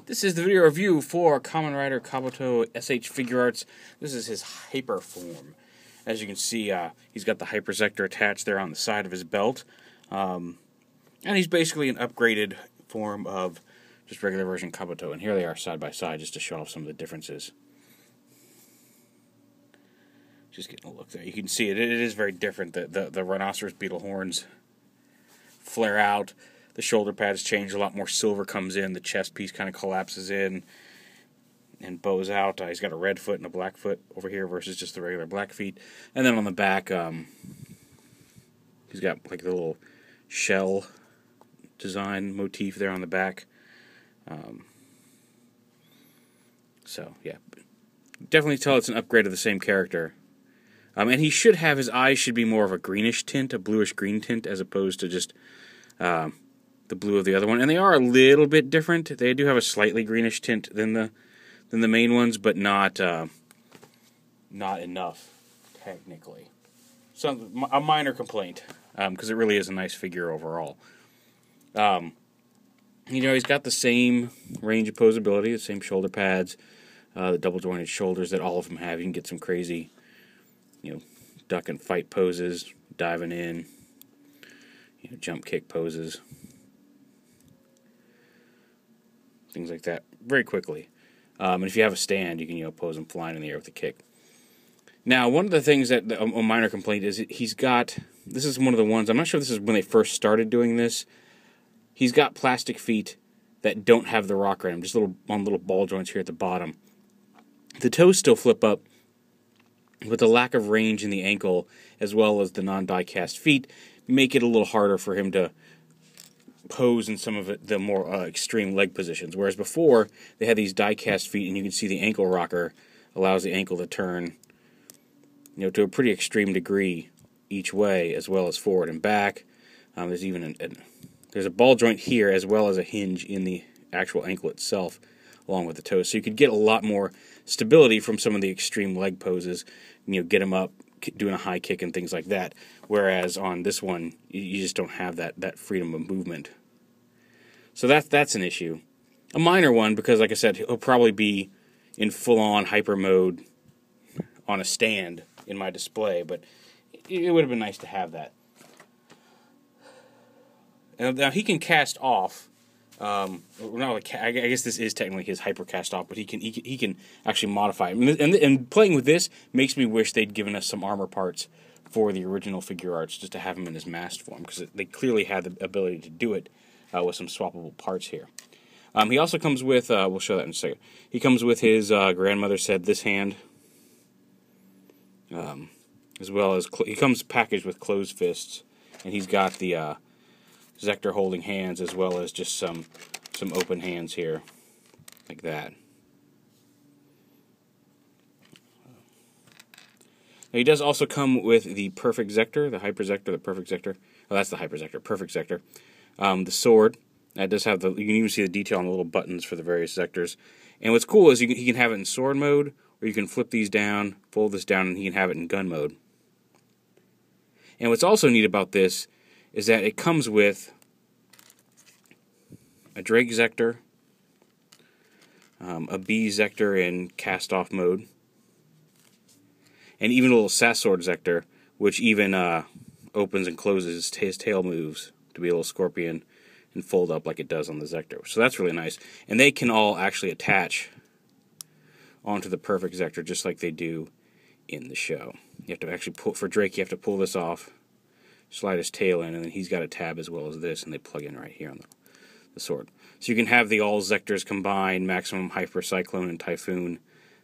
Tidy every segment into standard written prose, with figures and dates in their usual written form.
This is the video review for Kamen Rider Kabuto SHFiguarts. This is his Hyper Form. As you can see, he's got the Hyper Sector attached there on the side of his belt. And he's basically an upgraded form of just regular version Kabuto. And here they are side by side just to show off some of the differences. Just getting a look there. You can see it. It is very different. The rhinoceros beetle horns flare out. The shoulder pads change, a lot more silver comes in, the chest piece kind of collapses in and bows out. He's got a red foot and a black foot over here versus just the regular black feet. And then on the back, he's got like the little shell design motif there on the back. So, yeah. Definitely tell it's an upgrade of the same character. And he should have, his eyes should be more of a greenish tint, a bluish green tint, as opposed to just the blue of the other one, and they are a little bit different. They do have a slightly greenish tint than the main ones, but not enough technically. So a minor complaint, because it really is a nice figure overall. You know, he's got the same range of posability, the same shoulder pads, the double jointed shoulders that all of them have. You can get some crazy, you know, duck and fight poses, diving in, you know, jump kick poses. Things like that very quickly. And if you have a stand, you can, you know, pose him flying in the air with a kick. Now, one of the things that a minor complaint is he's got, this is one of the ones, I'm not sure if this is when they first started doing this, he's got plastic feet that don't have the rocker in them, just little ball joints here at the bottom. The toes still flip up, but the lack of range in the ankle, as well as the non-die-cast feet, make it a little harder for him to pose in some of the more extreme leg positions. Whereas before, they had these die-cast feet, and you can see the ankle rocker allows the ankle to turn, you know, to a pretty extreme degree each way, as well as forward and back. There's even there's a ball joint here, as well as a hinge in the actual ankle itself, along with the toes. So you could get a lot more stability from some of the extreme leg poses. You know, get him up, doing a high kick and things like that. Whereas on this one, you just don't have that freedom of movement. So that's an issue. A minor one, because like I said, he'll probably be in full-on hyper mode on a stand in my display, but it would have been nice to have that. Now he can cast off. I guess this is technically his hyper cast off, but he can actually modify it. And playing with this makes me wish they'd given us some armor parts for the original Figuarts just to have him in his masked form, because they clearly had the ability to do it with some swappable parts here. He also comes with, we'll show that in a second, he comes with his grandmother said this hand, as well as, he comes packaged with closed fists, and he's got the Zector holding hands, as well as just some open hands here, like that. Now he does also come with the Perfect Zector, the Hyper Zector, the Perfect Zector. Oh, that's the Hyper Zector, Perfect Zector. The sword, that does have you can even see the detail on the little buttons for the various Zectors. And what's cool is he can have it in sword mode, or you can flip these down, fold this down, and he can have it in gun mode. And what's also neat about this is that it comes with a Drake Zector, a B Zector in cast-off mode, and even a little Sassword Zector, which even opens and closes his tail moves to be a little scorpion and fold up like it does on the Zector. So that's really nice. And they can all actually attach onto the Perfect Zector just like they do in the show. You have to actually pull, for Drake, you have to pull this off, slide his tail in, and then he's got a tab as well as this, and they plug in right here on the sword. So you can have the all Zectors combined, maximum Hyper, Cyclone, and Typhoon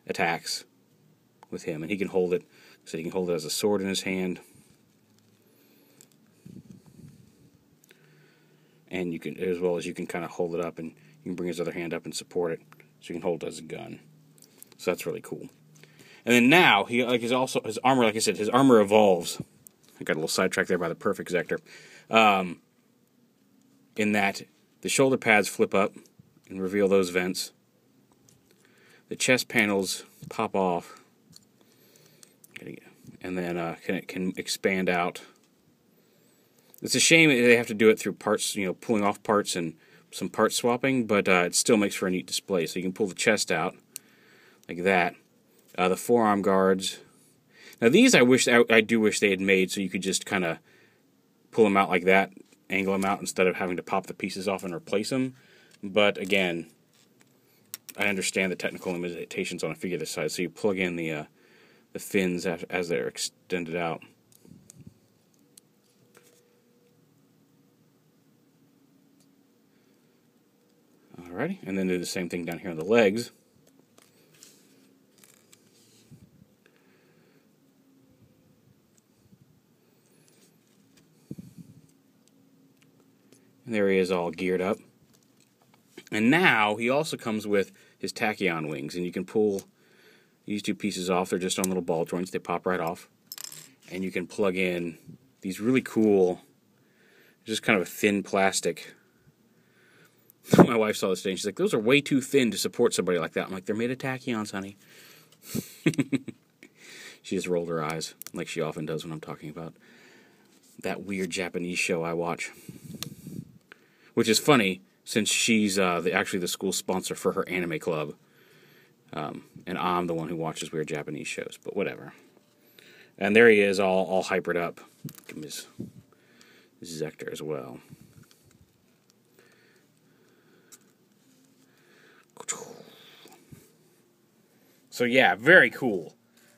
attacks with him, and he can hold it. So he can hold it as a sword in his hand, and you can, as well as you can kind of hold it up, and you can bring his other hand up and support it, so you can hold it as a gun. So that's really cool. And then now he his armor, like I said, his armor evolves. I got a little sidetracked there by the Perfect Zector. In that the shoulder pads flip up and reveal those vents. The chest panels pop off, and then can expand out. It's a shame they have to do it through parts, you know, pulling off parts and some part swapping, but it still makes for a neat display. So you can pull the chest out like that. The forearm guards. Now these I do wish they had made so you could just kind of pull them out like that, angle them out instead of having to pop the pieces off and replace them. But again, I understand the technical limitations on a figure this size. So you plug in the fins as they're extended out. Alrighty, and then do the same thing down here on the legs. And there he is all geared up. And now he also comes with his Tachyon Wings, and you can pull these two pieces off. They're just on little ball joints. They pop right off. And you can plug in these really cool, just kind of a thin plastic. My wife saw this today, and she's like, those are way too thin to support somebody like that. I'm like, they're made of tachyons, honey. She just rolled her eyes, like she often does when I'm talking about that weird Japanese show I watch. Which is funny, since she's actually the school sponsor for her anime club. And I'm the one who watches weird Japanese shows, but whatever. And there he is, all hypered up. Give him his Zector as well. So yeah, very cool.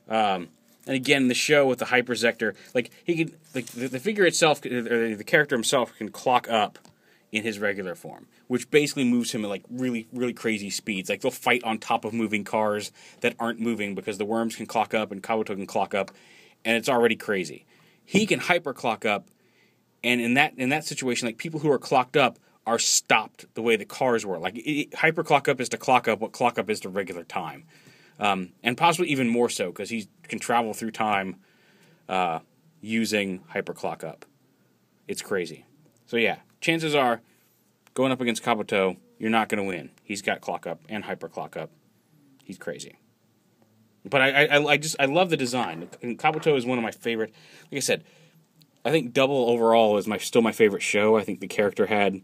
And again, the show with the Hyper Zector, like he can, like the figure itself, or the character himself, can clock up in his regular form, which basically moves him at like really, really crazy speeds. Like they'll fight on top of moving cars that aren't moving because the worms can clock up and Kabuto can clock up, and it's already crazy. He can hyper clock up, and in that situation, like people who are clocked up are stopped the way the cars were. Like hyper clock up is to clock up what clock up is to regular time, and possibly even more so because he can travel through time using hyper clock up. It's crazy. So yeah, chances are, going up against Kabuto, you're not going to win. He's got clock up and hyper clock up. He's crazy. But I love the design. And Kabuto is one of my favorite. Like I said, I think Double overall is still my favorite show. I think the character had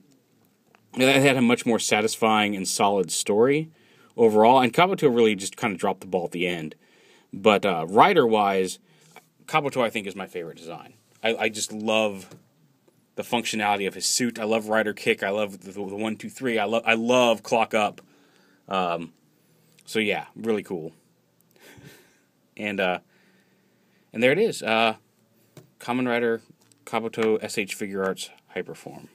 a much more satisfying and solid story overall. And Kabuto really just kind of dropped the ball at the end. But rider-wise, Kabuto I think is my favorite design. I just love the functionality of his suit. I love rider kick. I love the 1, 2, 3. I love clock up. So yeah, really cool. And there it is. Kamen Rider Kabuto SHFiguarts Hyper Form.